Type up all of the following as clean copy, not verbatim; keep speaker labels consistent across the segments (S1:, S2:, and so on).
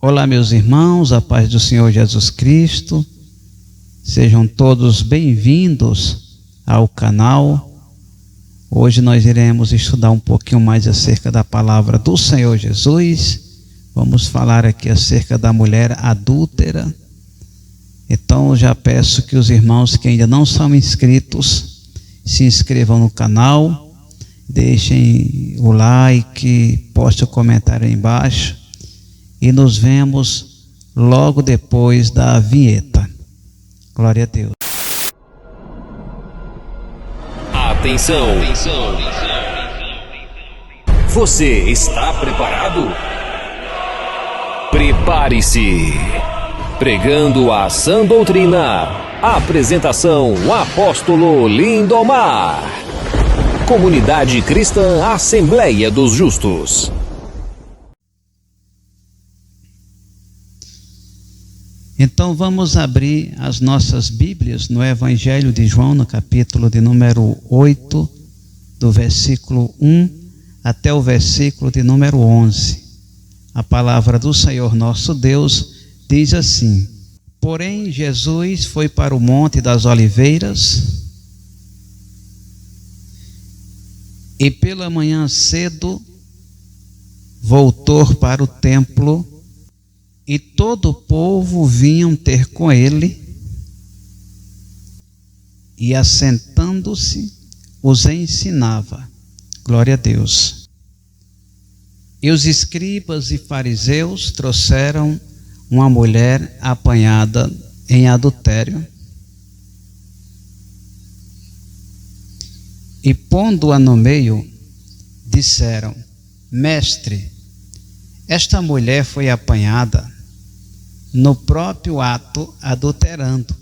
S1: Olá, meus irmãos, a paz do Senhor Jesus Cristo. Sejam todos bem-vindos ao canal. Hoje nós iremos estudar um pouquinho mais acerca da palavra do Senhor Jesus. Vamos falar aqui acerca da mulher adúltera. Então já peço que os irmãos que ainda não são inscritos se inscrevam no canal, deixem o like, postem o comentário aí embaixo e nos vemos logo depois da vinheta. Glória a Deus.
S2: Atenção! Você está preparado? Prepare-se! Pregando a sã doutrina. Apresentação: Apóstolo Lindomar. Comunidade Cristã Assembleia dos Justos.
S1: Então vamos abrir as nossas Bíblias no Evangelho de João, no capítulo de número 8, do versículo 1 até o versículo de número 11. A palavra do Senhor nosso Deus diz assim: Porém, Jesus foi para o Monte das Oliveiras, e pela manhã cedo voltou para o templo, e todo o povo vinham ter com ele, e assentando-se, os ensinava. Glória a Deus. E os escribas e fariseus trouxeram uma mulher apanhada em adultério, e pondo-a no meio, disseram: Mestre, esta mulher foi apanhada no próprio ato adulterando.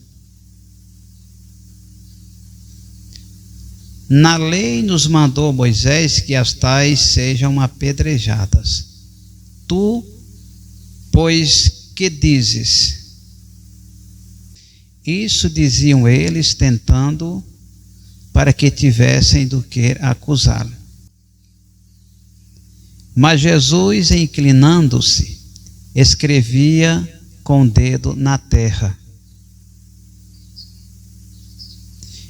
S1: Na lei nos mandou Moisés que as tais sejam apedrejadas. Tu, pois, que dizes? Isso diziam eles, tentando, para que tivessem do que acusá-lo. Mas Jesus, inclinando-se, escrevia com o dedo na terra.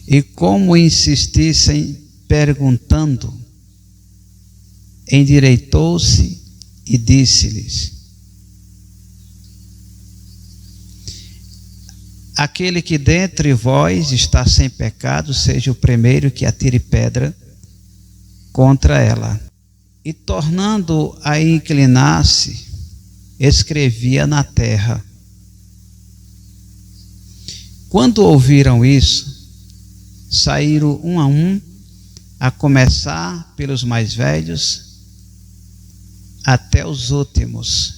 S1: E como insistissem perguntando, endireitou-se e disse-lhes: Aquele que dentre vós está sem pecado, seja o primeiro que atire pedra contra ela. E tornando a inclinar-se, escrevia na terra. Quando ouviram isso, saíram um a um, a começar pelos mais velhos até os últimos.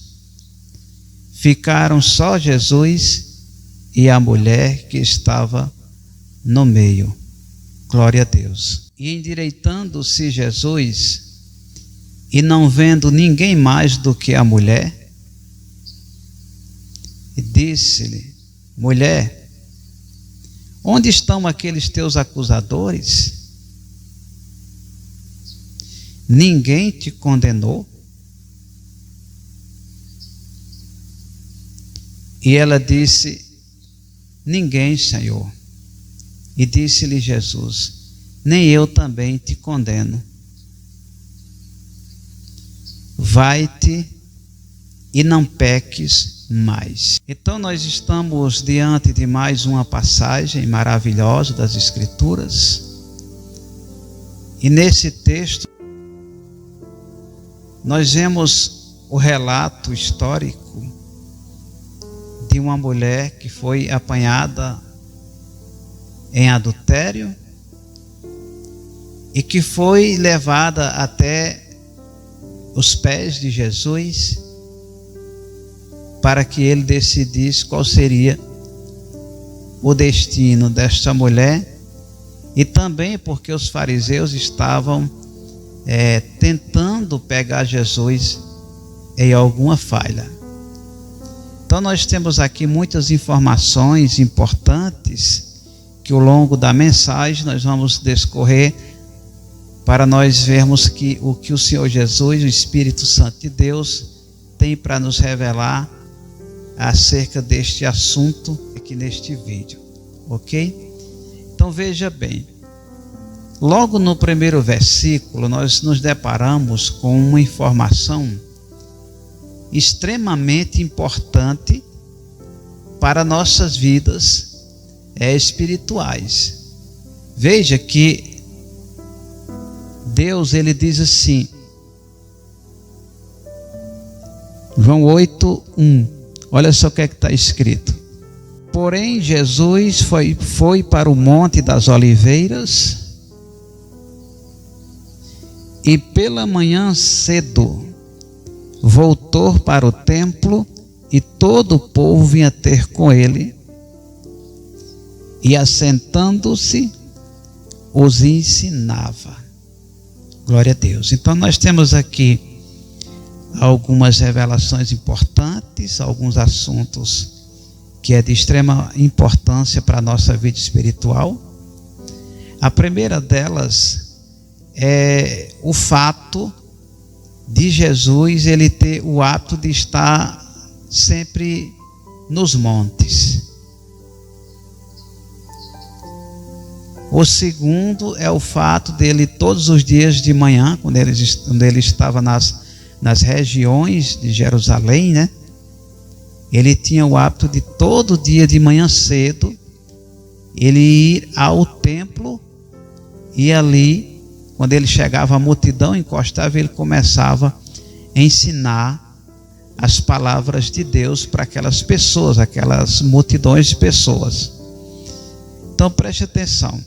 S1: Ficaram só Jesus e a mulher que estava no meio. Glória a Deus. E endireitando-se Jesus, e não vendo ninguém mais do que a mulher, disse-lhe: Mulher, onde estão aqueles teus acusadores? Ninguém te condenou? E ela disse: Ninguém, Senhor. E disse-lhe Jesus: Nem eu também te condeno. Vai-te e não peques mais. Então nós estamos diante de mais uma passagem maravilhosa das Escrituras. E nesse texto nós vemos o relato histórico de uma mulher que foi apanhada em adultério e que foi levada até os pés de Jesus para que ele decidisse qual seria o destino desta mulher, e também porque os fariseus estavam tentando pegar Jesus em alguma falha. Então nós temos aqui muitas informações importantes que ao longo da mensagem nós vamos discorrer para nós vermos que o Senhor Jesus, o Espírito Santo de Deus, tem para nos revelar acerca deste assunto aqui neste vídeo, ok? Então veja bem, logo no primeiro versículo nós nos deparamos com uma informação extremamente importante para nossas vidas espirituais. Veja que Deus, ele diz assim, João 8:1, olha só o que é que está escrito. Porém Jesus foi para o Monte das Oliveiras, e pela manhã cedo voltou para o templo, e todo o povo vinha ter com ele, e assentando-se os ensinava. Glória a Deus. Então nós temos aqui algumas revelações importantes, alguns assuntos que é de extrema importância para a nossa vida espiritual. A primeira delas é o fato de Jesus ele ter o hábito de estar sempre nos montes. O segundo é o fato dele todos os dias de manhã, quando ele estava nas regiões de Jerusalém, né? Ele tinha o hábito de todo dia de manhã cedo ele ir ao templo, e ali, quando ele chegava, a multidão encostava, ele começava a ensinar as palavras de Deus para aquelas pessoas, aquelas multidões de pessoas. Então preste atenção.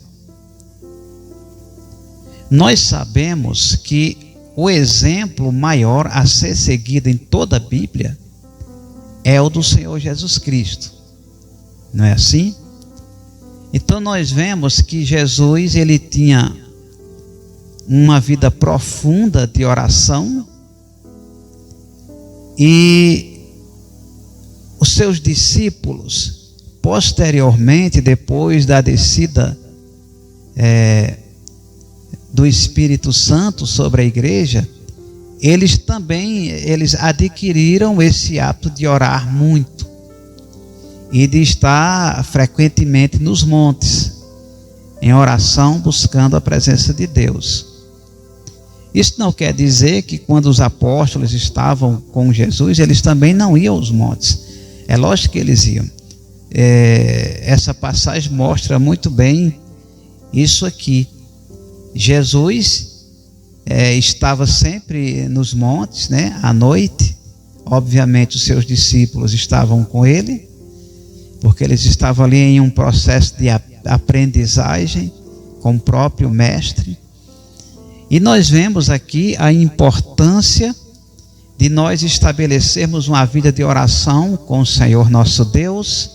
S1: Nós sabemos que o exemplo maior a ser seguido em toda a Bíblia é o do Senhor Jesus Cristo. Não é assim? Então nós vemos que Jesus ele tinha uma vida profunda de oração, e os seus discípulos, posteriormente, depois da descida do Espírito Santo sobre a igreja, eles adquiriram esse hábito de orar muito e de estar frequentemente nos montes, em oração, buscando a presença de Deus. Isso não quer dizer que quando os apóstolos estavam com Jesus, eles também não iam aos montes. É lógico que eles iam. Essa passagem mostra muito bem isso aqui. Jesus estava sempre nos montes, né, à noite. Obviamente os seus discípulos estavam com ele, porque eles estavam ali em um processo de aprendizagem com o próprio mestre. E nós vemos aqui a importância de nós estabelecermos uma vida de oração com o Senhor nosso Deus,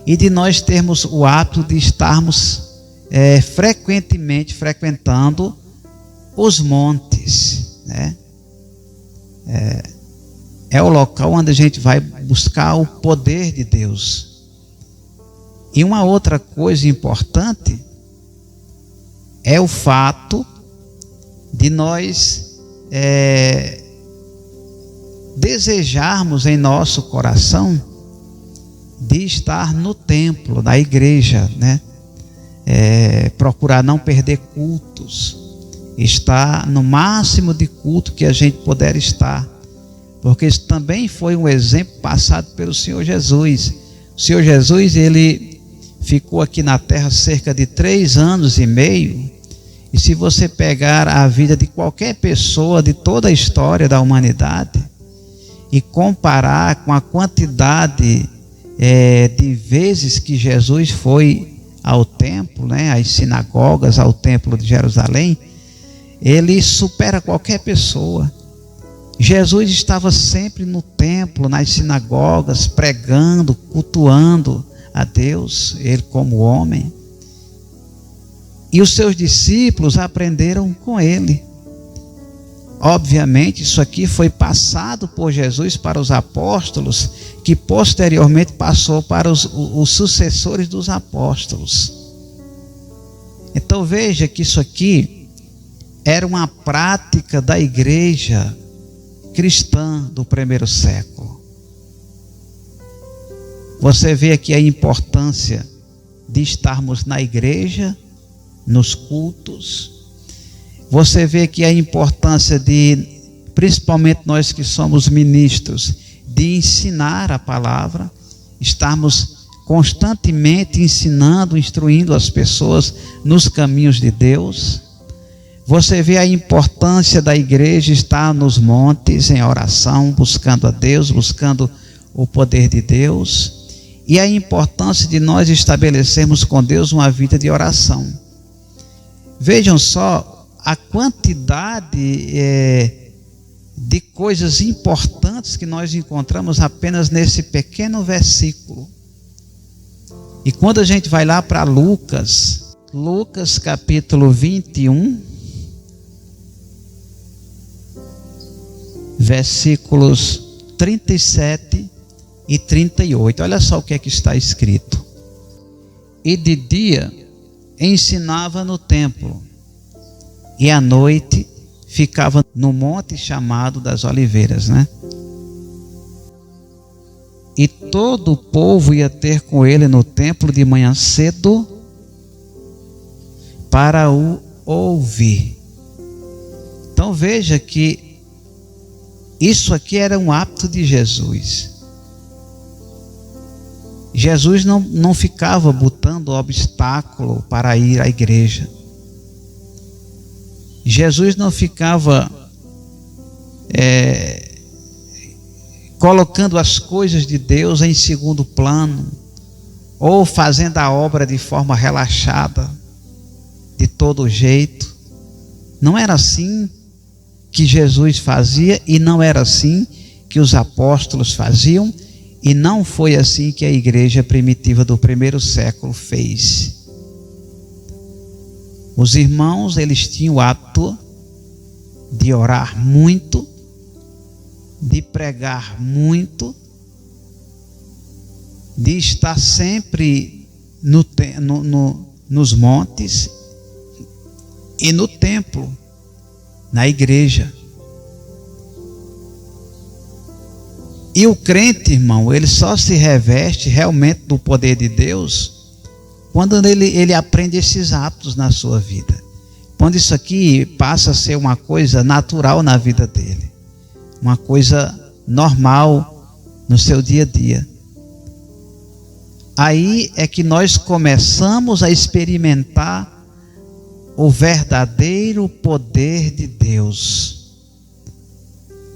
S1: e de nós termos o hábito de estarmos frequentemente frequentando os montes, né? É o local onde a gente vai buscar o poder de Deus. E uma outra coisa importante é o fato de nós desejarmos em nosso coração de estar no templo, na igreja, né? Procurar não perder cultos, estar no máximo de culto que a gente puder estar, porque isso também foi um exemplo passado pelo Senhor Jesus. O Senhor Jesus, ele ficou aqui na terra cerca de 3 anos e meio, e se você pegar a vida de qualquer pessoa de toda a história da humanidade e comparar com a quantidade de vezes que Jesus foi ao templo, né, às sinagogas, ao templo de Jerusalém, ele supera qualquer pessoa. Jesus estava sempre no templo, nas sinagogas, pregando, cultuando a Deus, ele como homem. E os seus discípulos aprenderam com ele. Obviamente, isso aqui foi passado por Jesus para os apóstolos, que posteriormente passou para os sucessores dos apóstolos. Então veja que isso aqui era uma prática da igreja cristã do primeiro século. Você vê aqui a importância de estarmos na igreja, nos cultos. Você vê aqui a importância de, principalmente nós que somos ministros, de ensinar a palavra, estarmos constantemente ensinando, instruindo as pessoas nos caminhos de Deus. Você vê a importância da igreja estar nos montes em oração, buscando a Deus, buscando o poder de Deus, e a importância de nós estabelecermos com Deus uma vida de oração. Vejam só a quantidade de coisas importantes que nós encontramos apenas nesse pequeno versículo. E quando a gente vai lá para Lucas capítulo 21, versículos 37 e 38, olha só o que é que está escrito. E de dia ensinava no templo, e à noite ficava no monte chamado das Oliveiras, né? E todo o povo ia ter com ele no templo de manhã cedo para o ouvir. Então veja que isso aqui era um hábito de Jesus. Jesus não ficava botando obstáculo para ir à igreja. Jesus não ficava colocando as coisas de Deus em segundo plano, ou fazendo a obra de forma relaxada, de todo jeito. Não era assim que Jesus fazia, e não era assim que os apóstolos faziam, e não foi assim que a igreja primitiva do primeiro século fez. Os irmãos, eles tinham o hábito de orar muito, de pregar muito, de estar sempre nos montes e no templo, na igreja. E o crente, irmão, ele só se reveste realmente do poder de Deus quando ele aprende esses hábitos na sua vida. Quando isso aqui passa a ser uma coisa natural na vida dele, uma coisa normal no seu dia a dia. Aí é que nós começamos a experimentar o verdadeiro poder de Deus.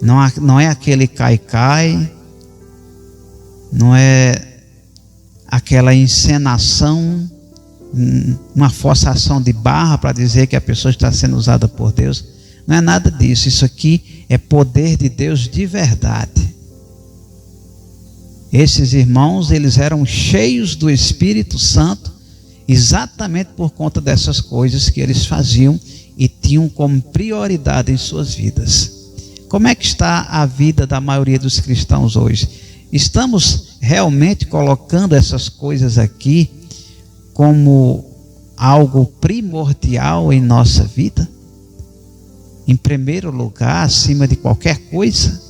S1: Não é aquele cai-cai, não é aquela encenação, uma forçação de barra para dizer que a pessoa está sendo usada por Deus. Não é nada disso. Isso aqui é poder de Deus de verdade. Esses irmãos, eles eram cheios do Espírito Santo exatamente por conta dessas coisas que eles faziam e tinham como prioridade em suas vidas. Como é que está a vida da maioria dos cristãos hoje? Estamos realmente colocando essas coisas aqui como algo primordial em nossa vida? Em primeiro lugar, acima de qualquer coisa?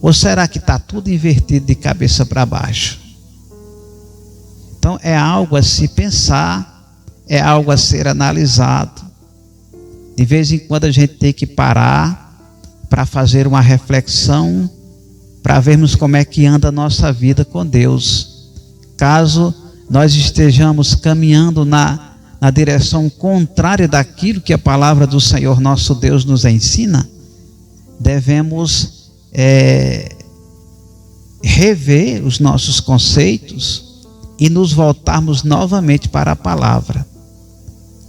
S1: Ou será que está tudo invertido de cabeça para baixo? Então é algo a se pensar, é algo a ser analisado. De vez em quando a gente tem que parar para fazer uma reflexão, para vermos como é que anda a nossa vida com Deus. Caso nós estejamos caminhando na direção contrária daquilo que a palavra do Senhor nosso Deus nos ensina, devemos rever os nossos conceitos e nos voltarmos novamente para a palavra.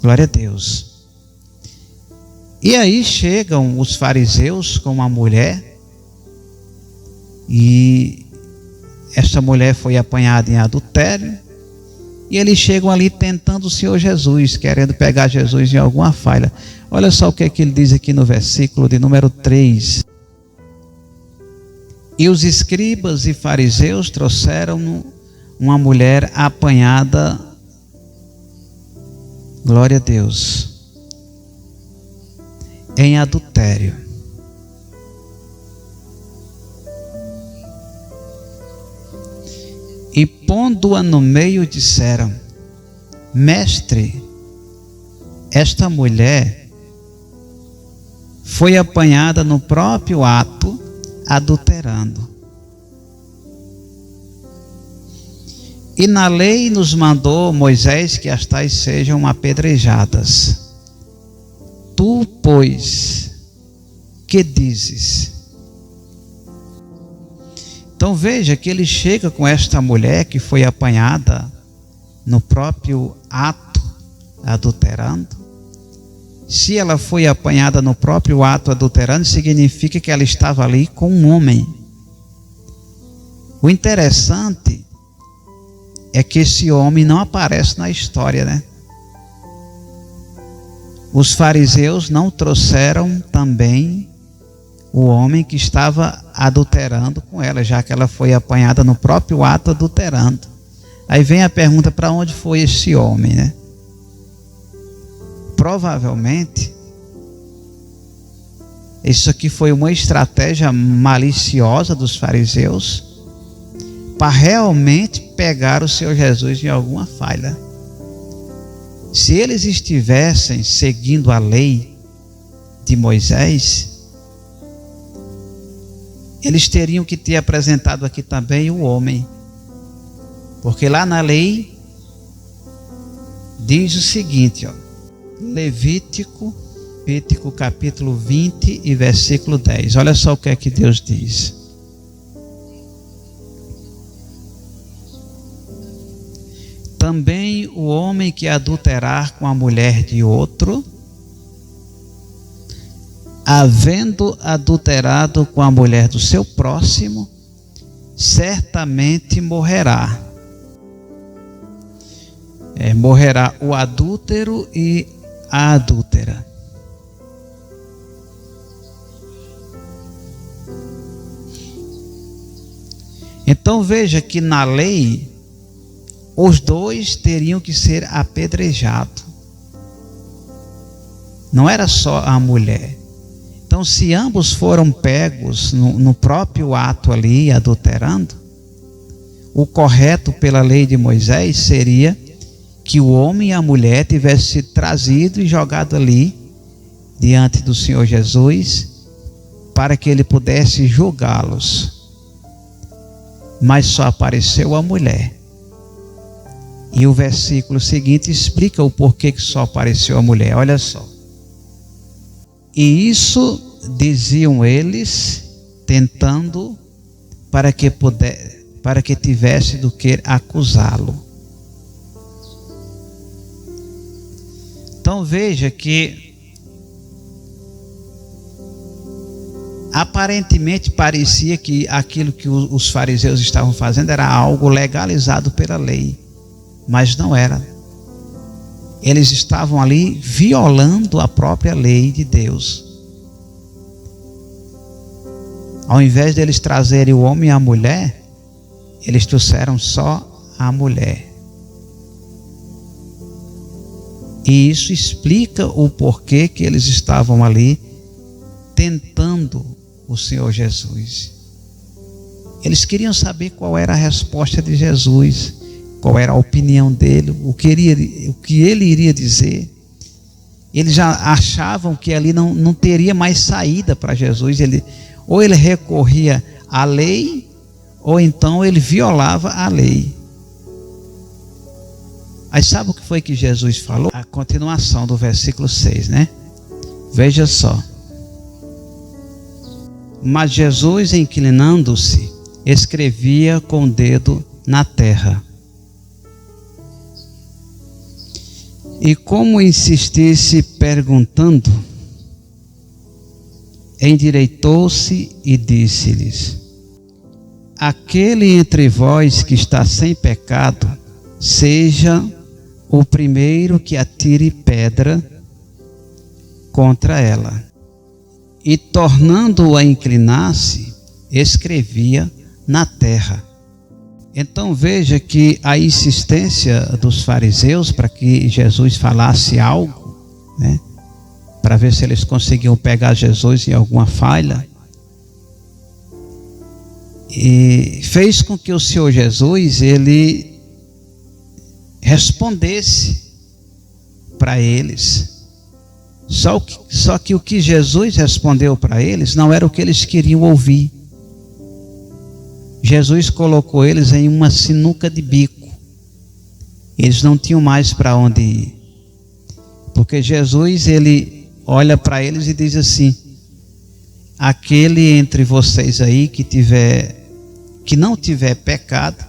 S1: Glória a Deus. E aí chegam os fariseus com uma mulher, e essa mulher foi apanhada em adultério, e eles chegam ali tentando o Senhor Jesus, querendo pegar Jesus em alguma falha. Olha só o que é que ele diz aqui no versículo de número 3. E os escribas e fariseus trouxeram uma mulher apanhada, glória a Deus, em adultério. e pondo-a no meio disseram: Mestre, esta mulher foi apanhada no próprio ato, adulterando. E na lei nos mandou Moisés que as tais sejam apedrejadas. Tu, pois, que dizes? Então veja que ele chega com esta mulher que foi apanhada no próprio ato, adulterando. Se ela foi apanhada no próprio ato adulterando, significa que ela estava ali com um homem. O interessante é que esse homem não aparece na história, né? Os fariseus não trouxeram também o homem que estava adulterando com ela, já que ela foi apanhada no próprio ato adulterando. Aí vem a pergunta: para onde foi esse homem, né? Provavelmente isso aqui foi uma estratégia maliciosa dos fariseus para realmente pegar o Senhor Jesus em alguma falha. Se eles estivessem seguindo a lei de Moisés, eles teriam que ter apresentado aqui também o homem, porque lá na lei diz o seguinte, ó, Levítico capítulo 20 e versículo 10. Olha só o que é que Deus diz. Também o homem que adulterar com a mulher de outro, havendo adulterado com a mulher do seu próximo, certamente morrerá. Morrerá o adúltero e a adúltera. Então veja que na lei os dois teriam que ser apedrejados. Não era só a mulher. Então, se ambos foram pegos no próprio ato ali, adulterando, o correto pela lei de Moisés seria que o homem e a mulher tivessem sido trazidos e jogados ali diante do Senhor Jesus para que ele pudesse julgá-los. Mas só apareceu a mulher. E o versículo seguinte explica o porquê que só apareceu a mulher. Olha só. E isso diziam eles, tentando para que tivesse do que acusá-lo. Então veja que aparentemente parecia que aquilo que os fariseus estavam fazendo era algo legalizado pela lei, mas não era. Eles estavam ali violando a própria lei de Deus. Ao invés de eles trazerem o homem e a mulher, eles trouxeram só a mulher. E isso explica o porquê que eles estavam ali tentando o Senhor Jesus. Eles queriam saber qual era a resposta de Jesus, qual era a opinião dele, o que ele iria dizer. Eles já achavam que ali não teria mais saída para Jesus. Ou ele recorria à lei, ou então ele violava a lei. Aí sabe o que foi que Jesus falou? A continuação do versículo 6, né? Veja só. Mas Jesus, inclinando-se, escrevia com o dedo na terra. E como insistisse perguntando, endireitou-se e disse-lhes: aquele entre vós que está sem pecado, seja o primeiro que atire pedra contra ela. E tornando-o a inclinar-se, escrevia na terra. Então veja que a insistência dos fariseus para que Jesus falasse algo, né, para ver se eles conseguiam pegar Jesus em alguma falha, e fez com que o Senhor Jesus, ele respondesse para eles. Só que o que Jesus respondeu para eles não era o que eles queriam ouvir. Jesus colocou eles em uma sinuca de bico. Eles não tinham mais para onde ir. Porque Jesus, ele olha para eles e diz assim: aquele entre vocês aí que não tiver pecado,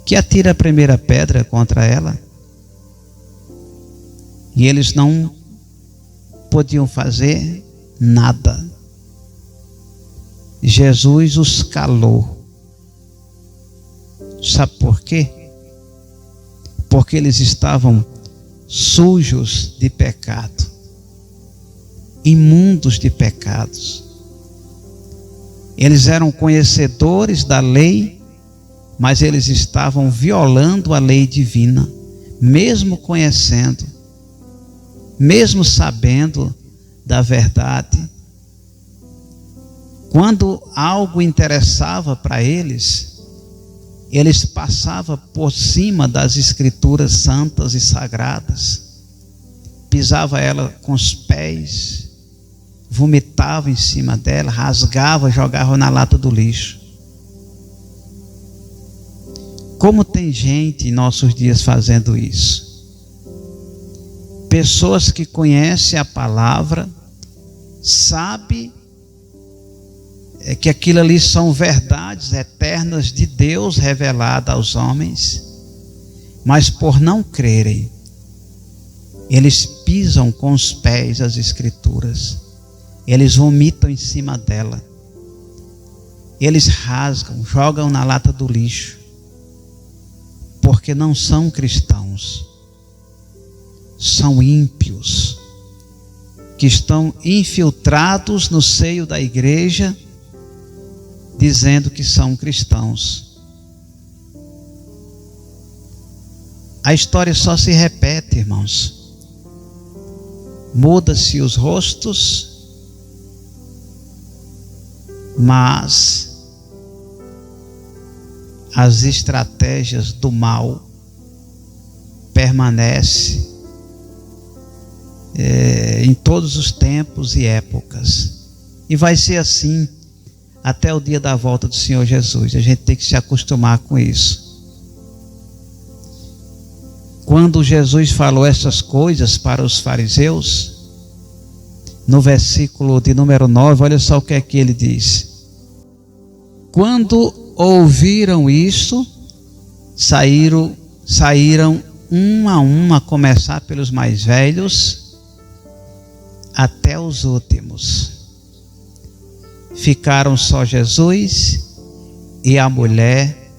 S1: que atire a primeira pedra contra ela. E eles não podiam fazer nada. Jesus os calou. Sabe por quê? Porque eles estavam sujos de pecado, imundos de pecados. Eles eram conhecedores da lei, mas eles estavam violando a lei divina, mesmo conhecendo, mesmo sabendo da verdade. Quando algo interessava para eles, eles passavam por cima das escrituras santas e sagradas, pisava ela com os pés, vomitava em cima dela, rasgava, jogava na lata do lixo. Como tem gente em nossos dias fazendo isso? Pessoas que conhecem a palavra, sabem que aquilo ali são verdades eternas de Deus reveladas aos homens, mas por não crerem, eles pisam com os pés as escrituras, eles vomitam em cima dela, eles rasgam, jogam na lata do lixo, porque não são cristãos, são ímpios, que estão infiltrados no seio da igreja, dizendo que são cristãos. A história só se repete, irmãos. Muda-se os rostos, mas as estratégias do mal permanecem em todos os tempos e épocas. E vai ser assim até o dia da volta do Senhor Jesus. A gente tem que se acostumar com isso. Quando Jesus falou essas coisas para os fariseus, no versículo de número 9, olha só o que é que ele diz. Quando ouviram isso, saíram um a começar pelos mais velhos, até os últimos. Ficaram só Jesus e a mulher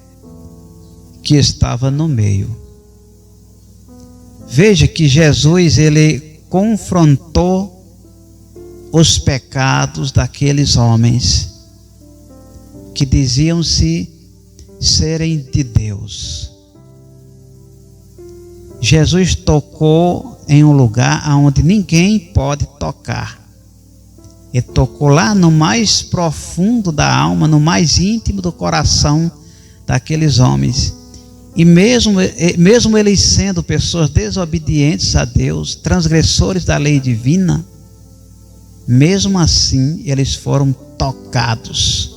S1: que estava no meio. Veja que Jesus, ele confrontou os pecados daqueles homens que diziam-se serem de Deus. Jesus tocou em um lugar onde ninguém pode tocar. Ele tocou lá no mais profundo da alma, no mais íntimo do coração daqueles homens. E mesmo eles sendo pessoas desobedientes a Deus, transgressores da lei divina, mesmo assim eles foram tocados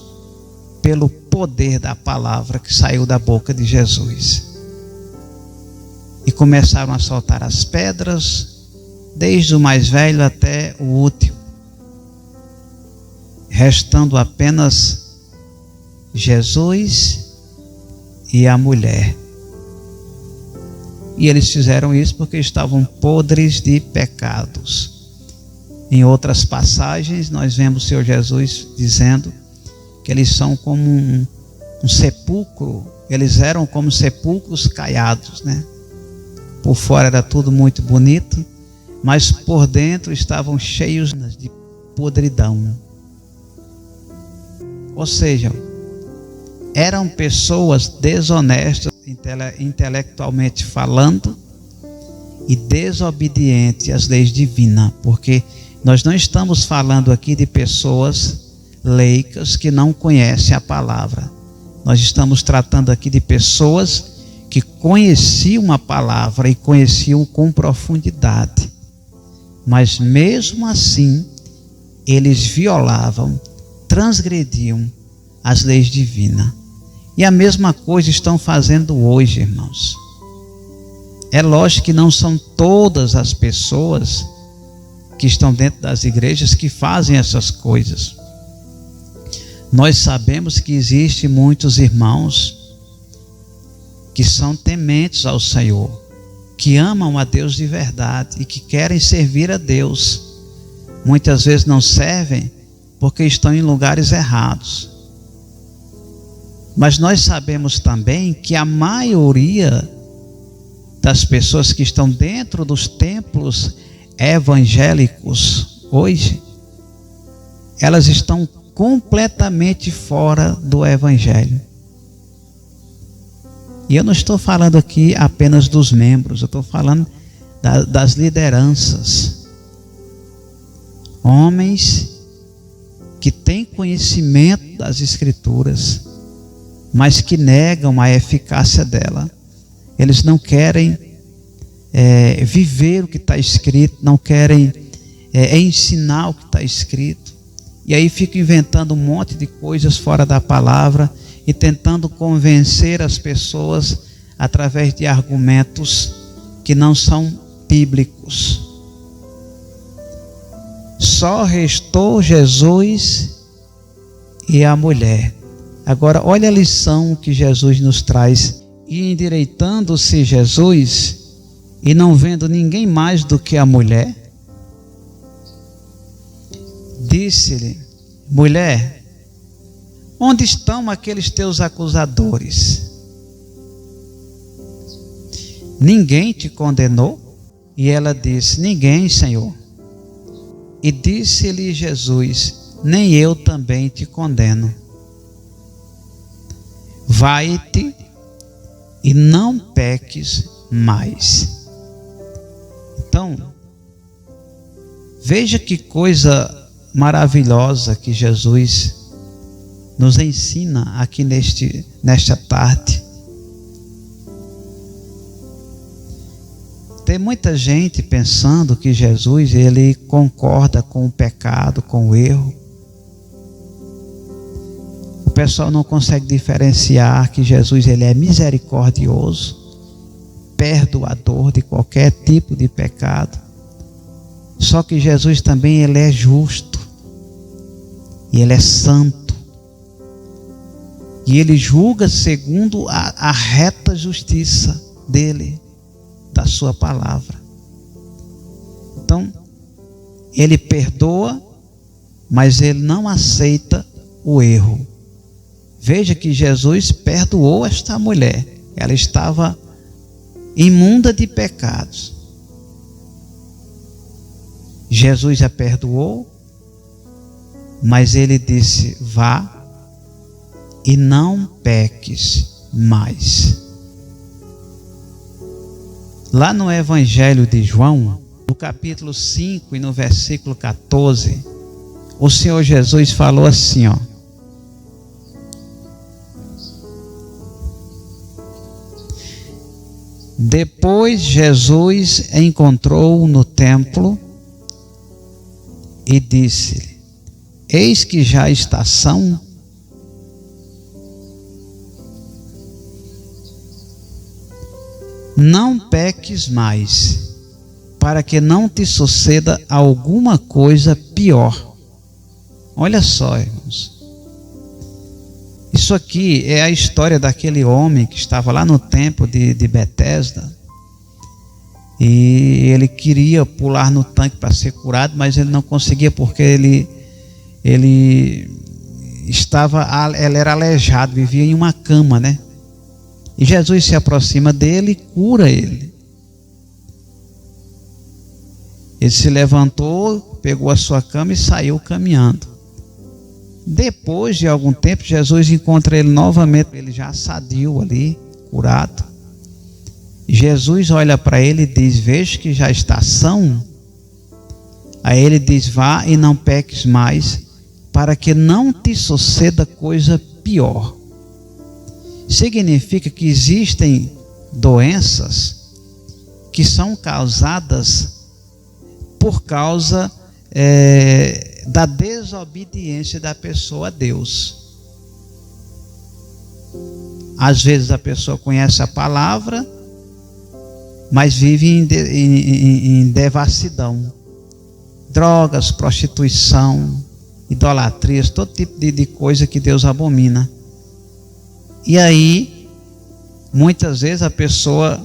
S1: pelo poder da palavra que saiu da boca de Jesus. E começaram a soltar as pedras, desde o mais velho até o último, restando apenas Jesus e a mulher. E eles fizeram isso porque estavam podres de pecados. Em outras passagens nós vemos o Senhor Jesus dizendo que eles são como um sepulcro, eles eram como sepulcros caiados, né? Por fora era tudo muito bonito, mas por dentro estavam cheios de podridão. Ou seja, eram pessoas desonestas, intelectualmente falando, e desobedientes às leis divinas, porque nós não estamos falando aqui de pessoas leicas que não conhecem a palavra. Nós estamos tratando aqui de pessoas que conheciam a palavra e conheciam com profundidade, mas mesmo assim eles violavam, transgrediam as leis divinas. E a mesma coisa estão fazendo hoje, irmãos. É lógico que não são todas as pessoas que estão dentro das igrejas que fazem essas coisas. Nós sabemos que existem muitos irmãos que são tementes ao Senhor, que amam a Deus de verdade e que querem servir a Deus. Muitas vezes não servem porque estão em lugares errados. Mas nós sabemos também que a maioria das pessoas que estão dentro dos templos evangélicos hoje, elas estão completamente fora do evangelho. E eu não estou falando aqui apenas dos membros, eu estou falando das lideranças. Homens que têm conhecimento das Escrituras, mas que negam a eficácia dela. Eles não querem viver o que está escrito, não querem ensinar o que está escrito. E aí ficam inventando um monte de coisas fora da palavra e tentando convencer as pessoas através de argumentos que não são bíblicos. Só restou Jesus e a mulher. Agora, olha a lição que Jesus nos traz. E endireitando-se Jesus, e não vendo ninguém mais do que a mulher, disse-lhe: mulher, onde estão aqueles teus acusadores? Ninguém te condenou? E ela disse: ninguém, Senhor. E disse-lhe Jesus: nem eu também te condeno. Vai-te e não peques mais. Então, veja que coisa maravilhosa que Jesus nos ensina aqui nesta tarde. Tem muita gente pensando que Jesus, ele concorda com o pecado, com o erro. O pessoal não consegue diferenciar que Jesus, ele é misericordioso, perdoador de qualquer tipo de pecado. Só que Jesus também, ele é justo, e ele é santo, e ele julga segundo a reta justiça dele, da sua palavra. Então, ele perdoa, mas ele não aceita o erro. Veja que Jesus perdoou esta mulher. Ela estava imunda de pecados. Jesus a perdoou, mas ele disse: vá e não peques mais. Lá no Evangelho de João, no capítulo 5 e no versículo 14, o Senhor Jesus falou assim, ó: depois Jesus encontrou-o no templo e disse-lhe: eis que já está são, não peques mais, para que não te suceda alguma coisa pior. Olha só, irmãos. Isso aqui é a história daquele homem que estava lá no templo de Betesda. E ele queria pular no tanque para ser curado, mas ele não conseguia porque ele era aleijado, vivia em uma cama, né? E Jesus se aproxima dele e cura ele. Ele se levantou, pegou a sua cama e saiu caminhando. Depois de algum tempo, Jesus encontra ele novamente, ele já sadio ali, curado. Jesus olha para ele e diz: veja que já está são. Aí ele diz: vá e não peques mais, para que não te suceda coisa pior. Significa que existem doenças que são causadas por causa da desobediência da pessoa a Deus. Às vezes a pessoa conhece a palavra, mas vive em devassidão. Drogas, prostituição, idolatrias, todo tipo de coisa que Deus abomina. E aí, muitas vezes a pessoa,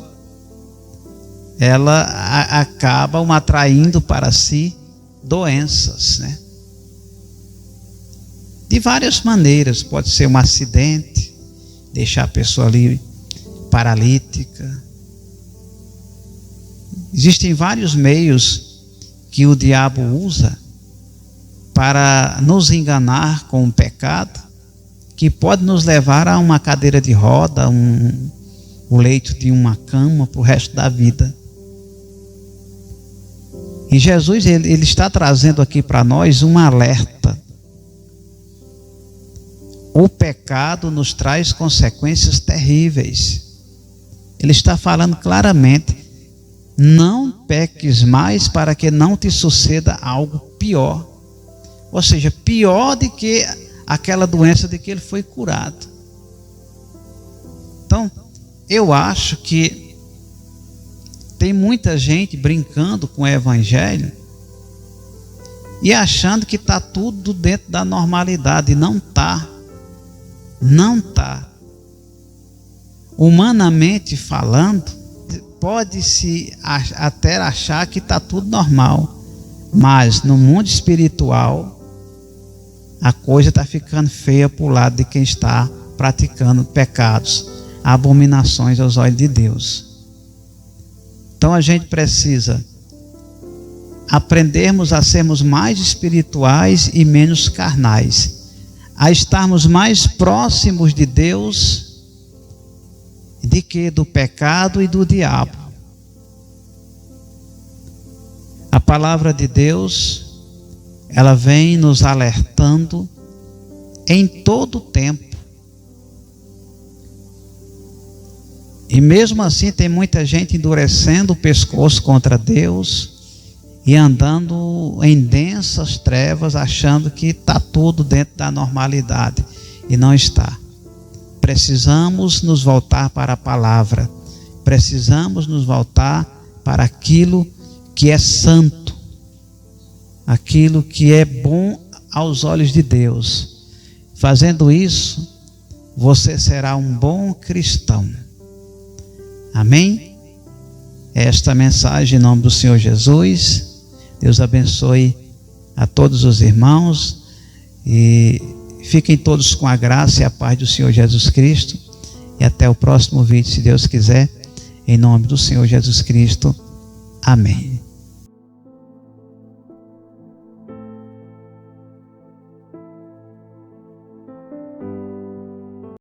S1: ela acaba atraindo para si doenças, né? De várias maneiras. Pode ser um acidente, deixar a pessoa ali paralítica. Existem vários meios que o diabo usa para nos enganar com o pecado, que pode nos levar a uma cadeira de roda, o leito de uma cama para o resto da vida. E Jesus, ele está trazendo aqui para nós um alerta. O pecado nos traz consequências terríveis. Ele está falando claramente: não peques mais para que não te suceda algo pior. Ou seja, pior do que aquela doença de que ele foi curado. Então, eu acho que tem muita gente brincando com o evangelho e achando que está tudo dentro da normalidade. E não está. Não está. Humanamente falando, pode-se até achar que está tudo normal, mas no mundo espiritual a coisa está ficando feia para o lado de quem está praticando pecados, abominações aos olhos de Deus. Então a gente precisa aprendermos a sermos mais espirituais e menos carnais, a estarmos mais próximos de Deus de que do pecado e do diabo. A palavra de Deus, ela vem nos alertando em todo o tempo. E mesmo assim tem muita gente endurecendo o pescoço contra Deus e andando em densas trevas, achando que está tudo dentro da normalidade. E não está. Precisamos nos voltar para a palavra. Precisamos nos voltar para aquilo que é santo, aquilo que é bom aos olhos de Deus. Fazendo isso, você será um bom cristão. Amém? Esta mensagem em nome do Senhor Jesus. Deus abençoe a todos os irmãos e fiquem todos com a graça e a paz do Senhor Jesus Cristo. E até o próximo vídeo, se Deus quiser, em nome do Senhor Jesus Cristo. Amém.